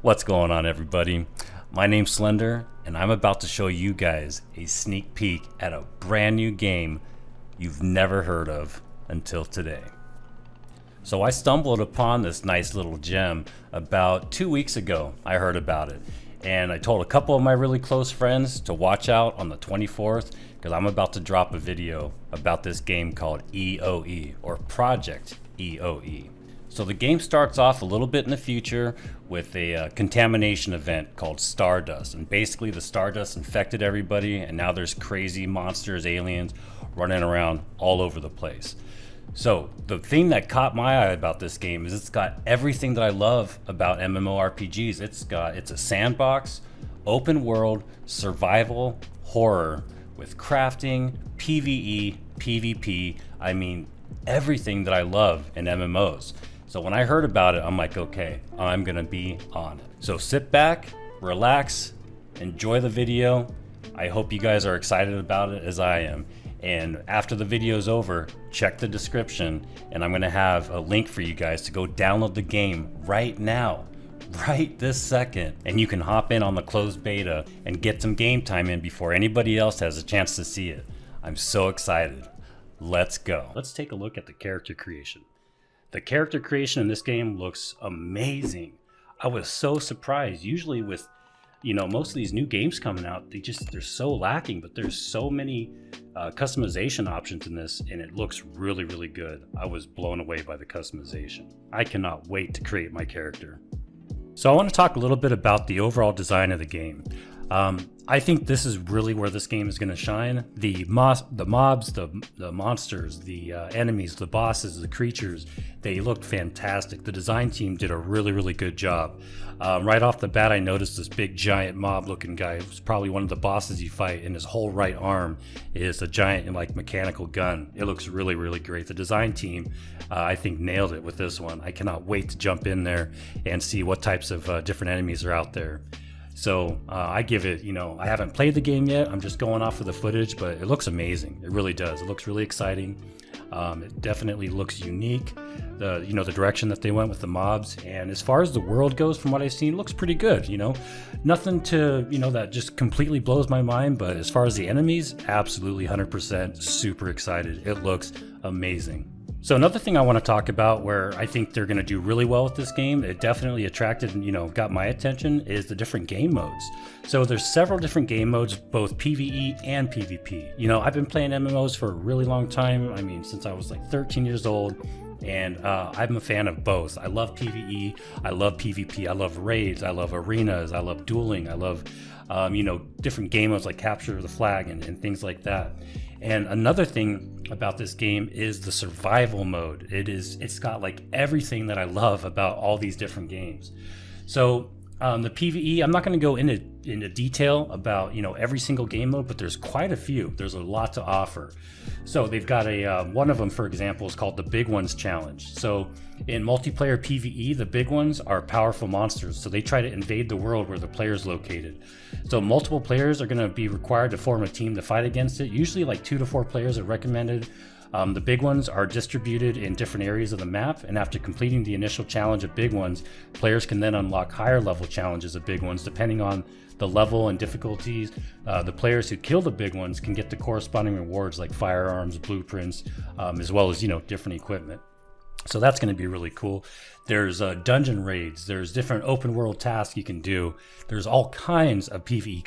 What's going on, everybody? My name's Slender, and I'm about to show you guys a sneak peek at a brand new game you've never heard of until today. So I stumbled upon this nice little gem about 2 weeks ago. I heard about it, and I told a couple of my really close friends to watch out on the 24th because I'm about to drop a video about this game called E.O.E, or Project E.O.E. So the game starts off a little bit in the future with a contamination event called Stardust, and basically the Stardust infected everybody, and now there's crazy monsters, aliens running around all over the place. So the thing that caught my eye about this game is it's got everything that I love about MMORPGs. It's a sandbox, open world, survival, horror with crafting, PvE, PvP. I mean, everything that I love in MMOs. So when I heard about it, I'm like, okay, I'm gonna be on it. So sit back, relax, enjoy the video. I hope you guys are excited about it as I am. And after the video's over, check the description, and I'm gonna have a link for you guys to go download the game right now, right this second. And you can hop in on the closed beta and get some game time in before anybody else has a chance to see it. I'm so excited. Let's go. Let's take a look at the character creation. The character creation in this game looks amazing. I was so surprised. Usually with, most of these new games coming out, they're so lacking, but there's so many customization options in this, and it looks really, really good. I was blown away by the customization. I cannot wait to create my character. So I want to talk a little bit about the overall design of the game. I think this is really where this game is going to shine. The mobs, the monsters, the enemies, the bosses, the creatures, they look fantastic. The design team did a really, really good job. Right off the bat, I noticed this big giant mob looking guy. It was probably one of the bosses you fight, and his whole right arm is a giant mechanical gun. It looks really, really great. The design team, I think, nailed it with this one. I cannot wait to jump in there and see what types of different enemies are out there. So I give it, I haven't played the game yet. I'm just going off of the footage, but it looks amazing. It really does. It looks really exciting. It definitely looks unique. The direction that they went with the mobs, and as far as the world goes, from what I've seen, it looks pretty good. Nothing to that just completely blows my mind. But as far as the enemies, absolutely 100% super excited. It looks amazing. So another thing I want to talk about where I think they're going to do really well with this game, it definitely attracted and got my attention, is the different game modes. So there's several different game modes, both PvE and PvP. I've been playing MMOs for a really long time. I mean, since I was like 13 years old, and I'm a fan of both. I love PvE, I love PvP, I love raids, I love arenas, I love dueling, I love different game modes like capture the flag and things like that. And another thing about this game is the survival mode. It's got like everything that I love about all these different games. So the PvE, I'm not going to go into detail about every single game mode, but there's quite a few. There's a lot to offer. So they've got one of them, for example, is called the Big Ones Challenge. So in multiplayer PvE, the big ones are powerful monsters. So they try to invade the world where the player's located. So multiple players are going to be required to form a team to fight against it. Usually like 2 to 4 players are recommended. The big ones are distributed in different areas of the map, and after completing the initial challenge of big ones, players can then unlock higher level challenges of big ones depending on the level and difficulties. The players who kill the big ones can get the corresponding rewards like firearms, blueprints, as well as different equipment. So that's going to be really cool. There's dungeon raids, there's different open world tasks you can do. There's all kinds of PvE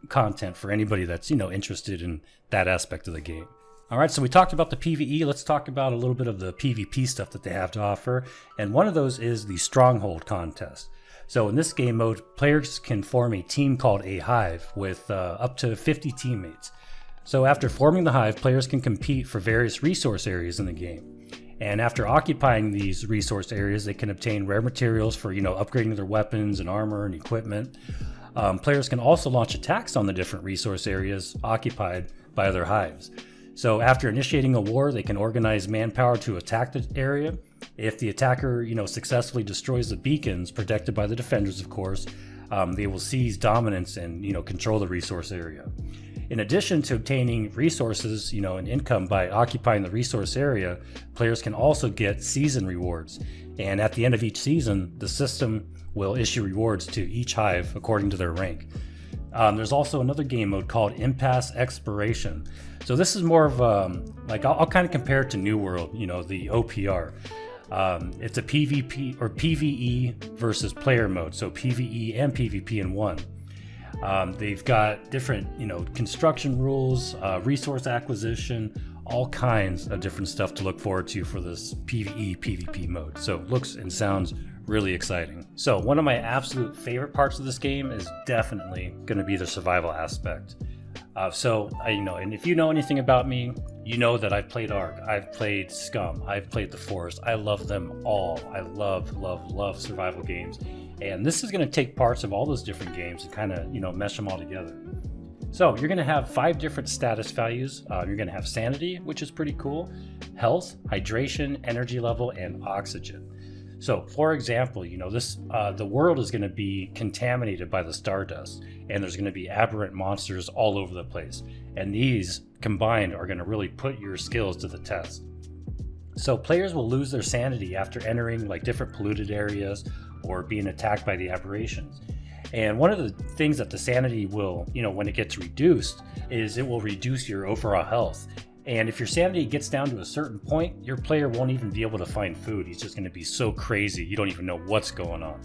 content for anybody that's interested in that aspect of the game. All right, so we talked about the PvE. Let's talk about a little bit of the PvP stuff that they have to offer. And one of those is the Stronghold contest. So in this game mode, players can form a team called a Hive with up to 50 teammates. So after forming the Hive, players can compete for various resource areas in the game. And after occupying these resource areas, they can obtain rare materials for, upgrading their weapons and armor and equipment. Players can also launch attacks on the different resource areas occupied by other Hives. So after initiating a war, they can organize manpower to attack the area. If the attacker, successfully destroys the beacons, protected by the defenders, of course, they will seize dominance and, control the resource area. In addition to obtaining resources, and income by occupying the resource area, players can also get season rewards. And at the end of each season, the system will issue rewards to each hive according to their rank. There's also another game mode called Impasse Exploration. So this is more of like I'll kind of compare it to New World, you know, the OPR. It's a PvP or PvE versus player mode, so PvE and PvP in one. They've got different, you know, construction rules, resource acquisition, all kinds of different stuff to look forward to for this PvE PvP mode. So it looks and sounds really exciting. So one of my absolute favorite parts of this game is definitely going to be the survival aspect. And if you know anything about me, you know that I've played ARK, I've played Scum, I've played The Forest. I love them all. I love survival games. And this is going to take parts of all those different games and kind of, you know, mesh them all together. So you're going to have 5 different status values. You're going to have sanity, which is pretty cool, health, hydration, energy level, and oxygen. So for example, you know, the world is going to be contaminated by the stardust, and there's going to be aberrant monsters all over the place. And these combined are going to really put your skills to the test. So players will lose their sanity after entering like different polluted areas or being attacked by the aberrations. And one of the things that the sanity will, you know, when it gets reduced, is it will reduce your overall health. And if your sanity gets down to a certain point, your player won't even be able to find food. He's just going to be so crazy, you don't even know what's going on.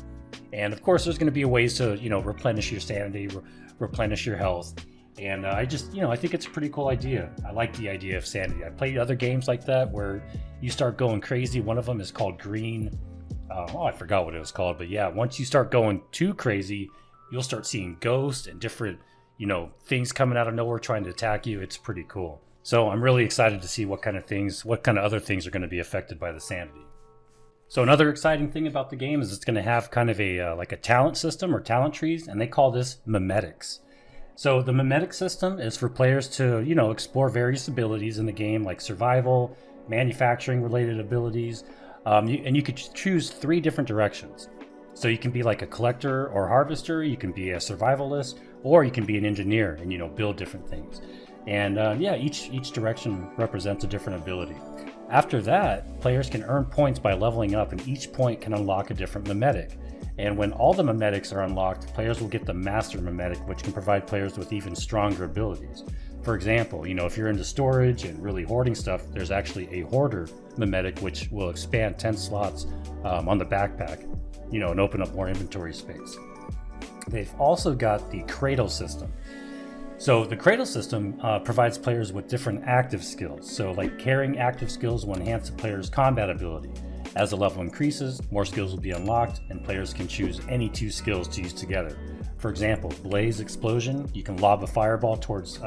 And of course, there's going to be ways to, you know, replenish your sanity, replenish your health. And I think it's a pretty cool idea. I like the idea of sanity. I played other games like that where you start going crazy. One of them is called Green. I forgot what it was called. But yeah, once you start going too crazy, you'll start seeing ghosts and different, you know, things coming out of nowhere trying to attack you. It's pretty cool. So I'm really excited to see what kind of other things are going to be affected by the sanity. So another exciting thing about the game is it's going to have kind of a like a talent system or talent trees, and they call this mimetics. So the mimetic system is for players to, you know, explore various abilities in the game, like survival, manufacturing related abilities, and you could choose 3 different directions. So you can be like a collector or harvester, you can be a survivalist, or you can be an engineer and, you know, build different things. And each direction represents a different ability. After that, players can earn points by leveling up, and each point can unlock a different mimetic. And when all the mimetics are unlocked, players will get the master mimetic, which can provide players with even stronger abilities. For example, you know, if you're into storage and really hoarding stuff, there's actually a hoarder mimetic, which will expand 10 slots on the backpack, you know, and open up more inventory space. They've also got the cradle system. So the cradle system provides players with different active skills. So like carrying active skills will enhance the player's combat ability. As the level increases, more skills will be unlocked, and players can choose any 2 skills to use together. For example, Blaze Explosion, you can lob a fireball towards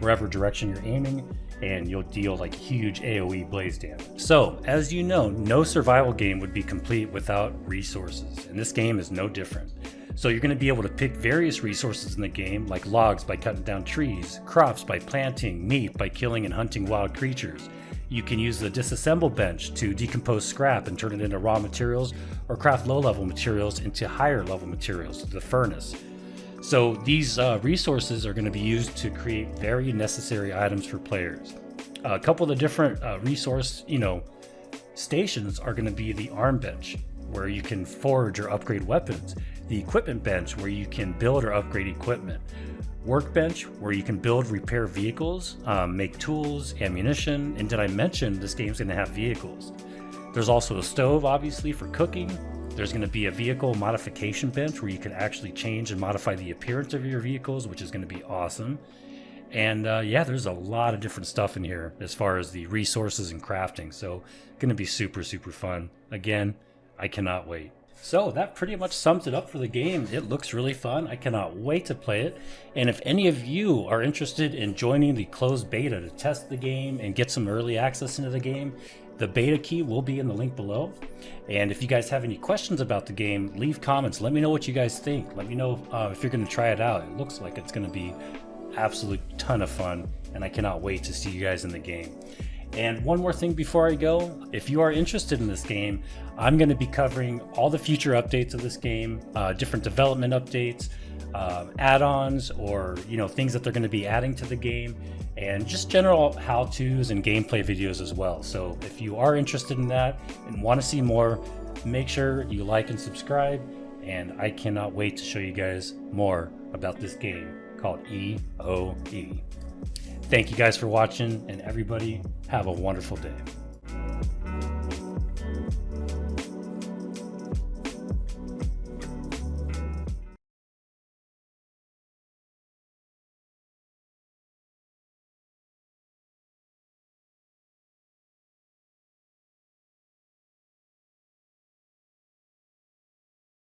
wherever direction you're aiming, and you'll deal like huge AoE blaze damage. So, as you know, no survival game would be complete without resources, and this game is no different. So you're going to be able to pick various resources in the game, like logs by cutting down trees, crops by planting, meat by killing and hunting wild creatures. You can use the disassemble bench to decompose scrap and turn it into raw materials, or craft low-level materials into higher-level materials, the furnace. So these resources are going to be used to create very necessary items for players. A couple of the different resource, stations are going to be the arm bench, where you can forge or upgrade weapons. The equipment bench, where you can build or upgrade equipment. Workbench, where you can build, repair vehicles, make tools, ammunition, and did I mention this game's going to have vehicles? There's also a stove, obviously, for cooking. There's going to be a vehicle modification bench where you can actually change and modify the appearance of your vehicles, which is going to be awesome. And there's a lot of different stuff in here as far as the resources and crafting, so going to be super, super fun. Again, I cannot wait. So that pretty much sums it up for the game. It looks really fun. I cannot wait to play it. And if any of you are interested in joining the closed beta to test the game and get some early access into the game, the beta key will be in the link below. And if you guys have any questions about the game, leave comments. Let me know what you guys think. Let me know if you're going to try it out. It looks like it's going to be absolute ton of fun, and I cannot wait to see you guys in the game. And one more thing before I go, if you are interested in this game, I'm going to be covering all the future updates of this game, different development updates, add-ons, or things that they're going to be adding to the game, and just general how-tos and gameplay videos as well. So if you are interested in that and want to see more, make sure you like and subscribe, and I cannot wait to show you guys more about this game called E.O.E. Thank you guys for watching, and everybody have a wonderful day.